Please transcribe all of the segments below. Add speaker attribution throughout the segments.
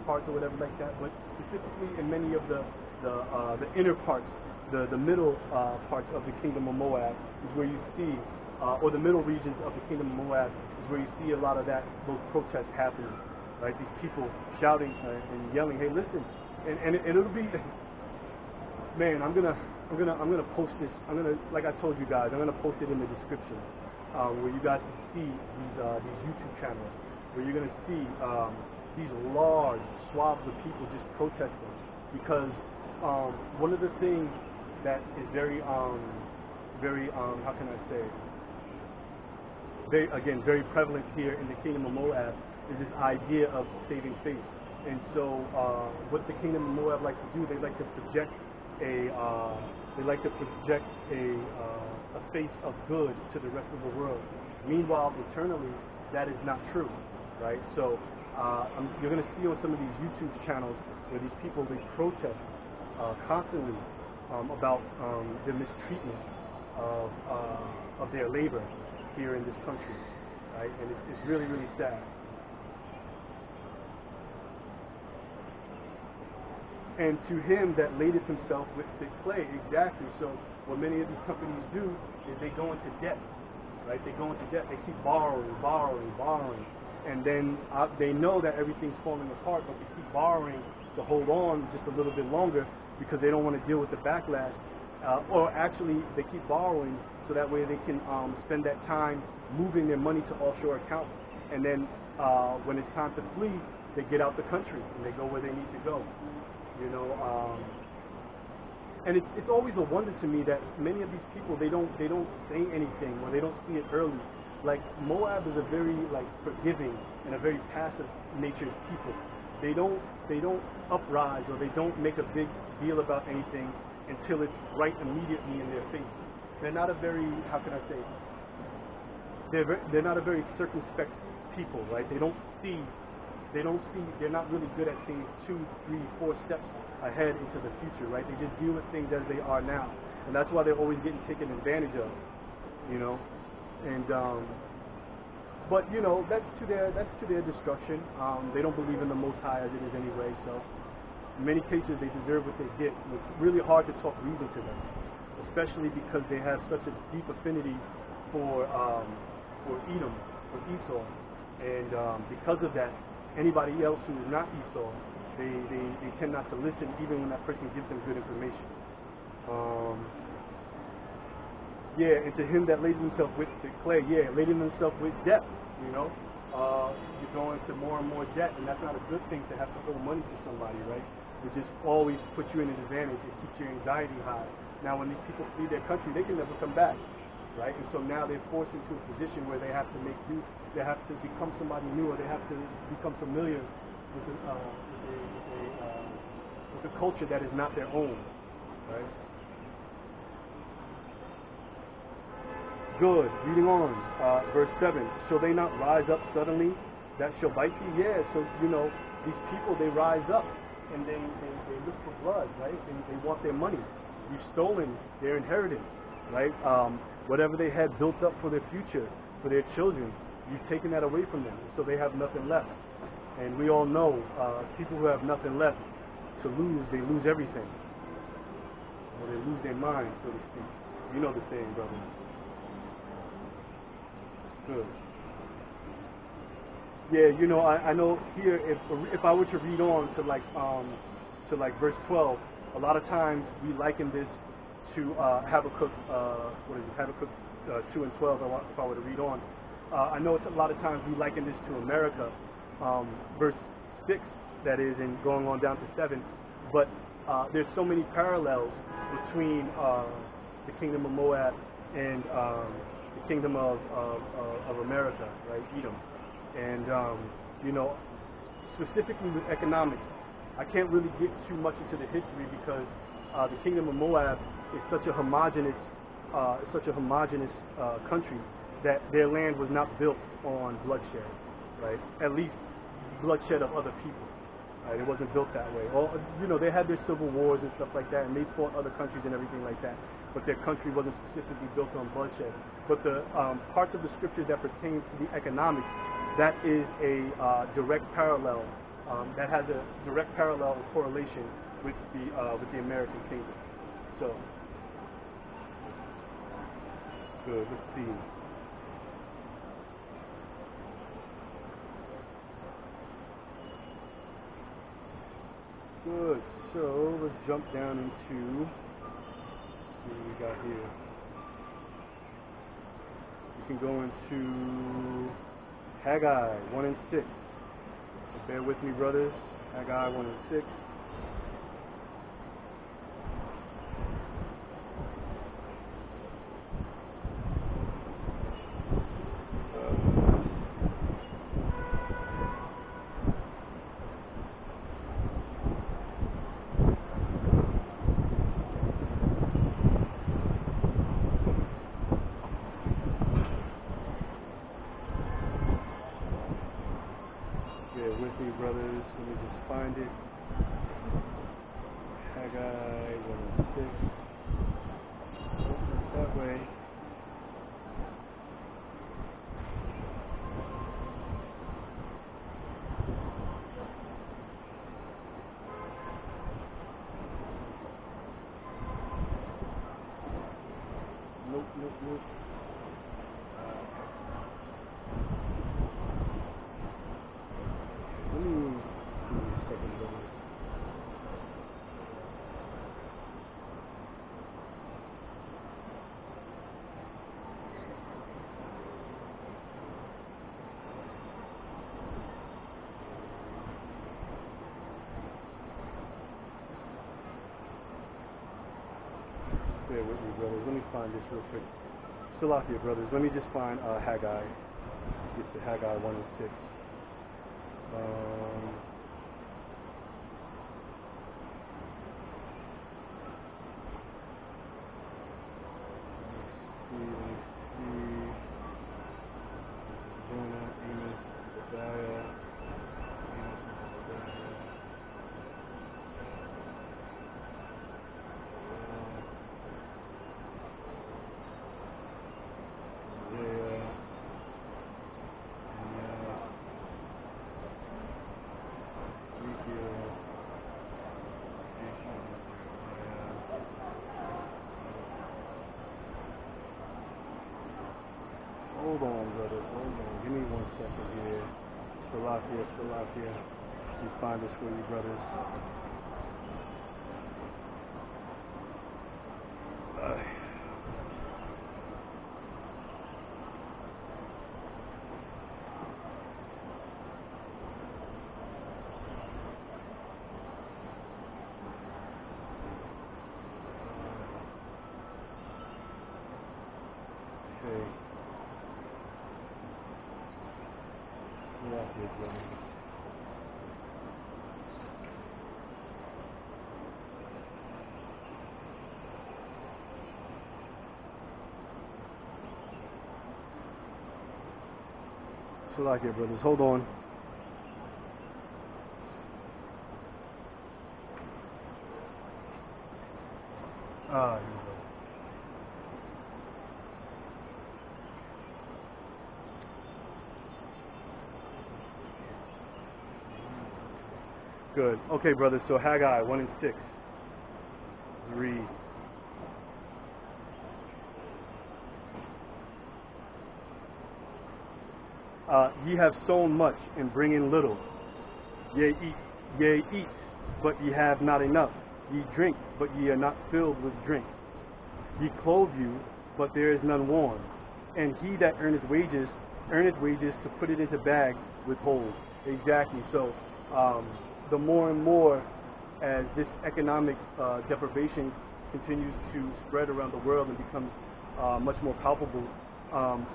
Speaker 1: parts or whatever like that, but specifically in many of the inner parts, the middle parts of the kingdom of Moab is where you see, or the middle regions of the kingdom of Moab is where you see a lot of those protests happening, right? These people shouting and yelling, "Hey, listen!" And it'll be, man, I'm gonna post this. Like I told you guys, I'm gonna post it in the description, where you guys can see these YouTube channels, where you're gonna see these large swaths of people just protesting, because one of the things that is very how can I say, very prevalent here in the kingdom of Moab is this idea of saving face. And so what the kingdom of Moab like to do, they like to project a face of good to the rest of the world. Meanwhile, eternally, that is not true, right? So you're going to see on some of these YouTube channels where these people, they protest constantly about the mistreatment of their labor here in this country, right? And it's really, really sad. And to him that ladeth himself with thick clay, exactly. So what many of these companies do is they go into debt, right? They go into debt. They keep borrowing, and then they know that everything's falling apart, but they keep borrowing to hold on just a little bit longer because they don't want to deal with the backlash. Or actually, they keep borrowing so that way they can spend that time moving their money to offshore accounts. And then when it's time to flee, they get out the country and they go where they need to go. You know, and it's always a wonder to me that many of these people, they don't say anything, or they don't see it early. Like, Moab is a very forgiving and a very passive natured people. They don't uprise, or they don't make a big deal about anything until it's right immediately in their face. They're not a very, how can I say, they're not a very circumspect people, right? They're not really good at seeing 2, 3, 4 steps ahead into the future, right? They just deal with things as they are now, and that's why they're always getting taken advantage of, you know. And but you know, that's to their destruction. They don't believe in the Most High as it is anyway, so in many cases they deserve what they get. And it's really hard to talk reason to them, especially because they have such a deep affinity for Edom, for Esau, and because of that, anybody else who is not Esau, they tend not to listen, even when that person gives them good information. And to him that laden himself with the clay, laden himself with debt, you know. You're going to more and more debt, and that's not a good thing to have to owe money to somebody, right? It just always puts you in an advantage. It keeps your anxiety high. Now, when these people flee their country, they can never come back, right? And so now they're forced into a position where they have to make do. They have to become somebody new, or they have to become familiar with a culture that is not their own, right? Good. Reading on, verse 7. Shall they not rise up suddenly that shall bite thee? Yeah. So you know, these people, they rise up and they look for blood, right? They want their money. You've stolen their inheritance, right? Whatever they had built up for their future, for their children, you've taken that away from them, so they have nothing left. And we all know people who have nothing left to lose, they lose everything. Or they lose their mind, so to speak. You know the saying, brother. Good. Yeah, you know, I know here, if I were to read on to verse 12, a lot of times we liken this to Habakkuk, Habakkuk 2 and 12, if I were to read on. I know it's a lot of times we liken this to America, verse 6, that is, and going on down to 7, but there's so many parallels between the kingdom of Moab and the kingdom of America, right, Edom. And, you know, specifically with economics, I can't really get too much into the history because the kingdom of Moab is such a homogeneous country that their land was not built on bloodshed, right? At least bloodshed of other people, right? It wasn't built that way. Or, you know, they had their civil wars and stuff like that, and they fought other countries and everything like that, but their country wasn't specifically built on bloodshed. But the parts of the scriptures that pertain to the economics, that is a direct parallel that has a direct parallel and correlation with the American kingdom. So, good. Let's see. Good. So let's jump down into. See what we got here. You can go into Haggai 1 and 6. So bear with me, brothers. Haggai 1 and 6. Bear with me, brothers. Let me just find it. Haggai 1 and 6. Oh, that way. Nope. Let me give you a second, brothers. Bear with me, brothers. Let me find this real quick. Still out here, brothers. Let me just find Haggai. Get to Haggai 1 and 6. Let me see. Jonah, Amos, Obadiah. Hold on, brother. Hold on. Give me 1 second here. Still out here. Let me find this for you, brothers. Okay. Yeah, here, brother. Still out here, brothers. Hold on. Here we go. Good. Okay, brothers. So Haggai 1 and 6. Read. Ye have sown much and bring in little. Ye eat, but ye have not enough. Ye drink, but ye are not filled with drink. Ye clothe you, but there is none worn. And he that earneth wages to put it into bags withhold. Exactly. So the more and more as this economic deprivation continues to spread around the world and becomes much more palpable,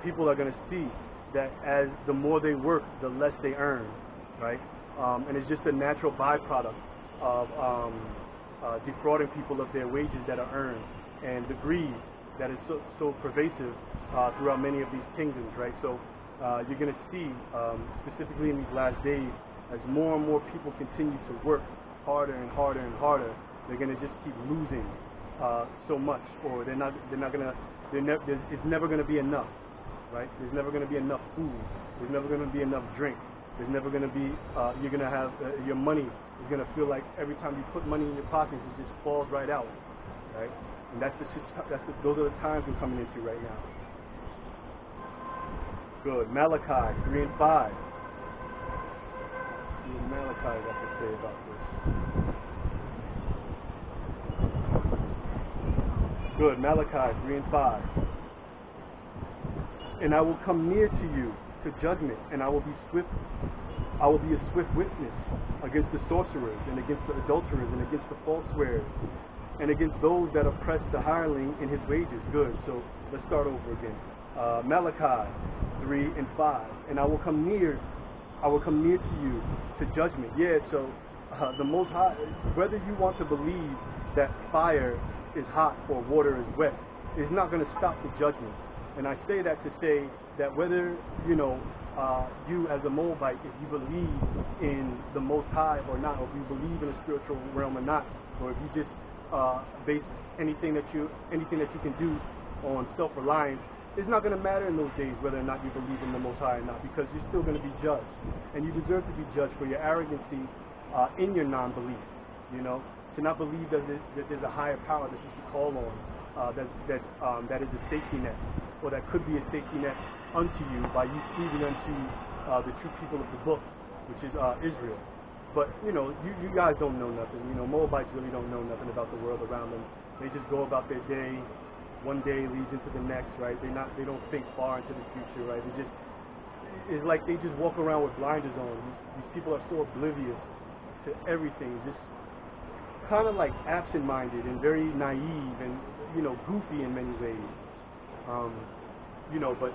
Speaker 1: people are going to see that as the more they work, the less they earn, right? And it's just a natural byproduct of defrauding people of their wages that are earned, and the greed that is so pervasive throughout many of these kingdoms, right? So you're going to see, specifically in these last days, as more and more people continue to work harder and harder and harder, they're going to just keep losing so much, or it's never going to be enough, right? There's never going to be enough food. There's never going to be enough drink. There's never going to be, you're going to have, your money is going to feel like every time you put money in your pockets, it just falls right out, right? And those are the times we're coming into right now. Good. Malachi 3 and 5. See what Malachi has to say about this. Good. Malachi 3 and 5. And I will come near to you to judgment, and I will be a swift witness against the sorcerers, and against the adulterers, and against the false swearers, and against those that oppress the hireling in his wages. Good. So let's start over again. Malachi 3 and 5. And I will come near to you to judgment. Yeah, so the Most High, whether you want to believe that fire is hot or water is wet, is not going to stop the judgment. And I say that to say that whether, you as a Moabite, if you believe in the Most High or not, or if you believe in a spiritual realm or not, or if you just base anything that you can do on self-reliance, it's not going to matter in those days whether or not you believe in the Most High or not, because you're still going to be judged. And you deserve to be judged for your arrogancy in your non-belief, to not believe that there's a higher power that you should call on, that is a safety net, or that could be a safety net unto you by you cleaving unto the true people of the book, which is Israel. But you guys don't know nothing. Moabites really don't know nothing about the world around them. They just go about their day. One day leads into the next, right? They don't think far into the future, right? It's like they just walk around with blinders on. These people are so oblivious to everything, just kind of like absent-minded and very naive and goofy in many ways. But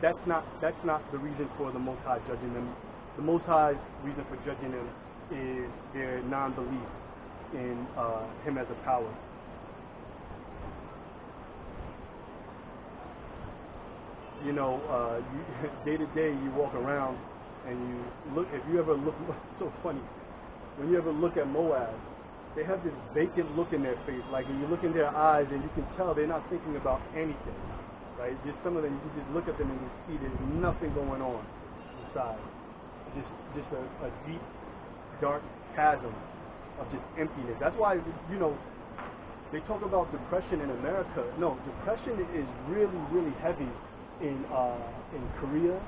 Speaker 1: that's not the reason for the Most High judging them. The Most High's reason for judging them is their non-belief in Him as a power. Day to day you walk around and you look. If you ever look, it's so funny. When you ever look at Moab, they have this vacant look in their face. Like when you look in their eyes, and you can tell they're not thinking about anything. Right? Just some of them, you just look at them and you see there's nothing going on inside. Just a deep, dark chasm of just emptiness. That's why they talk about depression in America. No, depression is really, really heavy in Korea,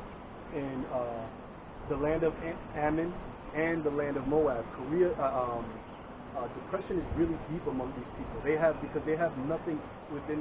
Speaker 1: in the land of Ammon, and the land of Moab. Depression is really deep among these people. Because they have nothing within